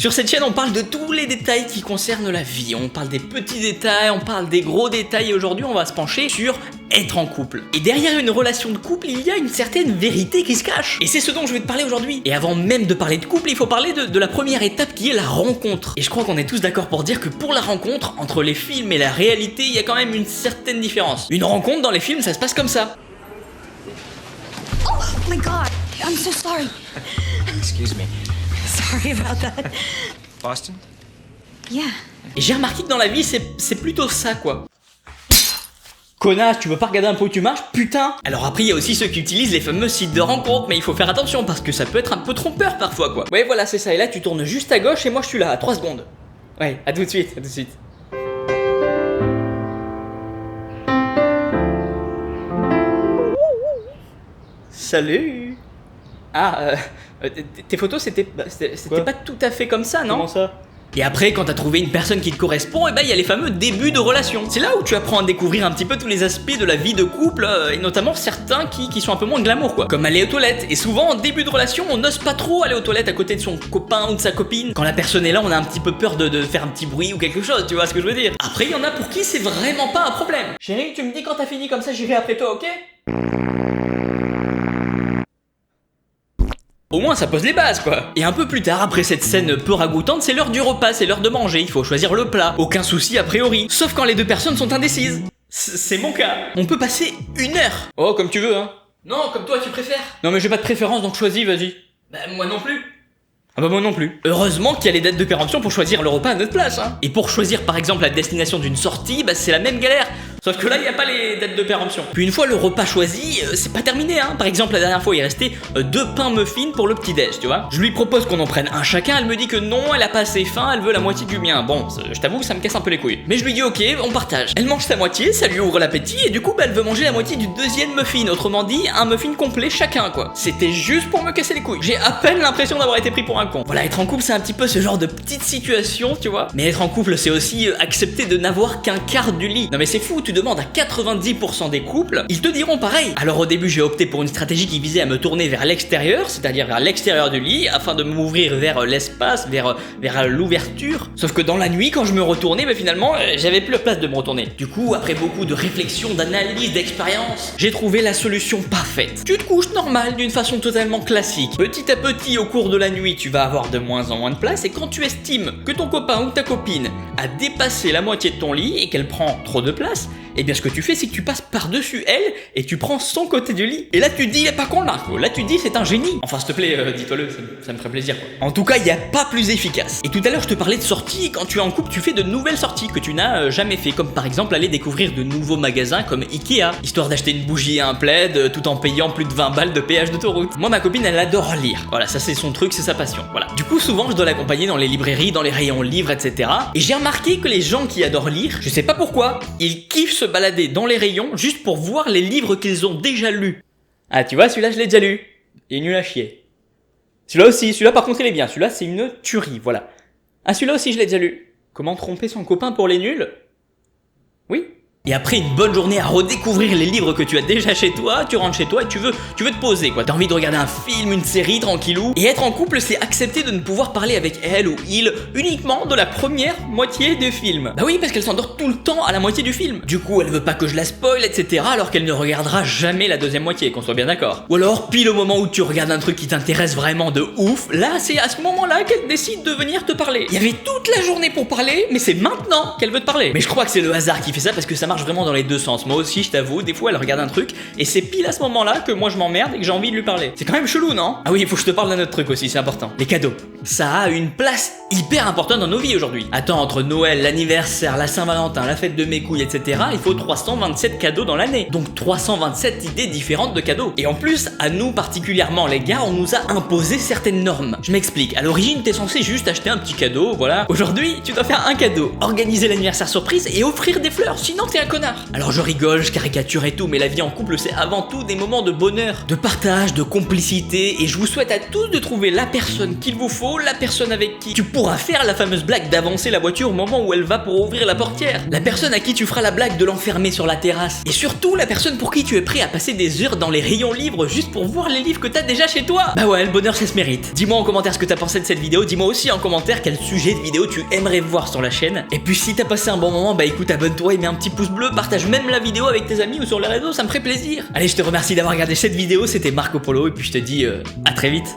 Sur cette chaîne, on parle de tous les détails qui concernent la vie. On parle des petits détails, on parle des gros détails et aujourd'hui, on va se pencher sur être en couple. Et derrière une relation de couple, il y a une certaine vérité qui se cache. Et c'est ce dont je vais te parler aujourd'hui. Et avant même de parler de couple, il faut parler de la première étape qui est la rencontre. Et je crois qu'on est tous d'accord pour dire que pour la rencontre, entre les films et la réalité, il y a quand même une certaine différence. Une rencontre dans les films, ça se passe comme ça. Oh my god, I'm so sorry. Excuse me. Sorry about that. Boston? Yeah. Et j'ai remarqué que dans la vie, c'est plutôt ça, quoi. Connasse, tu veux pas regarder un peu où tu marches? Putain! Alors après, il y a aussi ceux qui utilisent les fameux sites de rencontres, mais il faut faire attention parce que ça peut être un peu trompeur parfois, quoi. Ouais, voilà, c'est ça. Et là, tu tournes juste à gauche et moi, je suis là, à 3 secondes. Ouais, à tout de suite, à tout de suite. Salut! Ah, tes photos, c'était pas tout à fait comme ça, non? Comment ça? Et après, quand t'as trouvé une personne qui te correspond, et ben il y a les fameux débuts de relation. C'est là où tu apprends à découvrir un petit peu tous les aspects de la vie de couple, et notamment certains qui sont un peu moins glamour, quoi. Comme aller aux toilettes. Et souvent, en début de relation, on n'ose pas trop aller aux toilettes à côté de son copain ou de sa copine. Quand la personne est là, on a un petit peu peur de faire un petit bruit ou quelque chose, tu vois ce que je veux dire. Après, il y en a pour qui c'est vraiment pas un problème. Chérie, tu me dis quand t'as fini, comme ça j'irai après toi, ok? Au moins ça pose les bases, quoi. Et un peu plus tard, après cette scène peu ragoûtante, c'est l'heure du repas, c'est l'heure de manger, il faut choisir le plat. Aucun souci a priori, sauf quand les deux personnes sont indécises. C'est mon cas. On peut passer 1 heure. Oh, comme tu veux, hein. Non, comme toi tu préfères. Non mais j'ai pas de préférence, donc choisis, vas-y. Bah moi non plus. Ah bah moi non plus. Heureusement qu'il y a les dates de péremption pour choisir le repas à notre place, hein. Et pour choisir par exemple la destination d'une sortie, bah c'est la même galère. Sauf que là, il n'y a pas les dates de péremption. Puis une fois le repas choisi, c'est pas terminé, hein. Par exemple, la dernière fois, il restait 2 pains muffins pour le petit-déj, tu vois. Je lui propose qu'on en prenne un chacun, elle me dit que non, elle a pas assez faim, elle veut la moitié du mien. Bon, je t'avoue que ça me casse un peu les couilles. Mais je lui dis ok, on partage. Elle mange sa moitié, ça lui ouvre l'appétit, et du coup, bah, elle veut manger la moitié du 2e muffin. Autrement dit, un muffin complet chacun, quoi. C'était juste pour me casser les couilles. J'ai à peine l'impression d'avoir été pris pour un con. Voilà, être en couple, c'est un petit peu ce genre de petite situation, tu vois. Mais être en couple, c'est aussi accepter de n'avoir qu'un quart du lit. Non mais c'est fou, tu demandes à 90% des couples, ils te diront pareil. Alors au début j'ai opté pour une stratégie qui visait à me tourner vers l'extérieur, c'est-à-dire vers l'extérieur du lit, afin de m'ouvrir vers l'espace, vers l'ouverture. Sauf que dans la nuit, quand je me retournais, bah, finalement, j'avais plus la place de me retourner. Du coup, après beaucoup de réflexion, d'analyse, d'expérience, j'ai trouvé la solution parfaite. Tu te couches normal, d'une façon totalement classique. Petit à petit, au cours de la nuit, tu vas avoir de moins en moins de place, et quand tu estimes que ton copain ou ta copine a dépassé la moitié de ton lit et qu'elle prend trop de place, et bien ce que tu fais, c'est que tu passes par-dessus elle et tu prends son côté du lit. Et là tu te dis, pas con là, là tu te dis c'est un génie. Enfin s'il te plaît, dis-toi-le, ça me ferait plaisir, quoi. En tout cas, il n'y a pas plus efficace. Et tout à l'heure je te parlais de sorties, quand tu es en couple, tu fais de nouvelles sorties que tu n'as jamais fait, comme par exemple aller découvrir de nouveaux magasins comme Ikea, histoire d'acheter une bougie et un plaid tout en payant plus de 20 balles de péage d'autoroute. Moi ma copine elle adore lire, voilà, ça c'est son truc, c'est sa passion, voilà. Du coup souvent je dois l'accompagner dans les librairies, dans les rayons livres, etc. Et j'ai remarqué que les gens qui adorent lire, je sais pas pourquoi, ils kiffent se balader dans les rayons juste pour voir les livres qu'ils ont déjà lus. Ah tu vois, celui-là je l'ai déjà lu, il est nul à chier. Celui-là aussi, celui-là par contre il est bien, celui-là c'est une tuerie, voilà. Ah celui-là aussi je l'ai déjà lu. Comment tromper son copain pour les nuls? Oui. Et après une bonne journée à redécouvrir les livres que tu as déjà chez toi, tu rentres chez toi et tu veux te poser, quoi. T'as envie de regarder un film, une série, tranquillou. Et être en couple, c'est accepter de ne pouvoir parler avec elle ou il uniquement de la première moitié du film. Bah oui, parce qu'elle s'endort tout le temps à la moitié du film. Du coup, elle veut pas que je la spoil, etc. alors qu'elle ne regardera jamais la 2e moitié, qu'on soit bien d'accord. Ou alors, pile au moment où tu regardes un truc qui t'intéresse vraiment de ouf, là, c'est à ce moment-là qu'elle décide de venir te parler. Il y avait toute la journée pour parler, mais c'est maintenant qu'elle veut te parler. Mais je crois que c'est le hasard qui fait ça parce que ça marche vraiment dans les deux sens. Moi aussi, je t'avoue, des fois elle regarde un truc et c'est pile à ce moment-là que moi je m'emmerde et que j'ai envie de lui parler. C'est quand même chelou, non? Ah oui, il faut que je te parle d'un autre truc aussi, c'est important. Les cadeaux. Ça a une place hyper importante dans nos vies aujourd'hui. Attends, entre Noël, l'anniversaire, la Saint-Valentin, la fête de mes couilles, etc., il faut 327 cadeaux dans l'année. Donc 327 idées différentes de cadeaux. Et en plus, à nous particulièrement les gars, on nous a imposé certaines normes. Je m'explique. À l'origine, t'es censé juste acheter un petit cadeau, voilà. Aujourd'hui, tu dois faire un cadeau, organiser l'anniversaire surprise et offrir des fleurs, sinon t'es un connard. Alors je rigole, je caricature et tout, mais la vie en couple c'est avant tout des moments de bonheur, de partage, de complicité, et je vous souhaite à tous de trouver la personne qu'il vous faut, la personne avec qui tu pourras pourras faire la fameuse blague d'avancer la voiture au moment où elle va pour ouvrir la portière. La personne à qui tu feras la blague de l'enfermer sur la terrasse. Et surtout la personne pour qui tu es prêt à passer des heures dans les rayons livres juste pour voir les livres que t'as déjà chez toi. Bah ouais, le bonheur ça se mérite. Dis-moi en commentaire ce que t'as pensé de cette vidéo, dis-moi aussi en commentaire quel sujet de vidéo tu aimerais voir sur la chaîne. Et puis si t'as passé un bon moment, bah écoute, abonne-toi et mets un petit pouce bleu, partage même la vidéo avec tes amis ou sur les réseaux, ça me ferait plaisir. Allez, je te remercie d'avoir regardé cette vidéo, c'était Marco Polo et puis je te dis à très vite.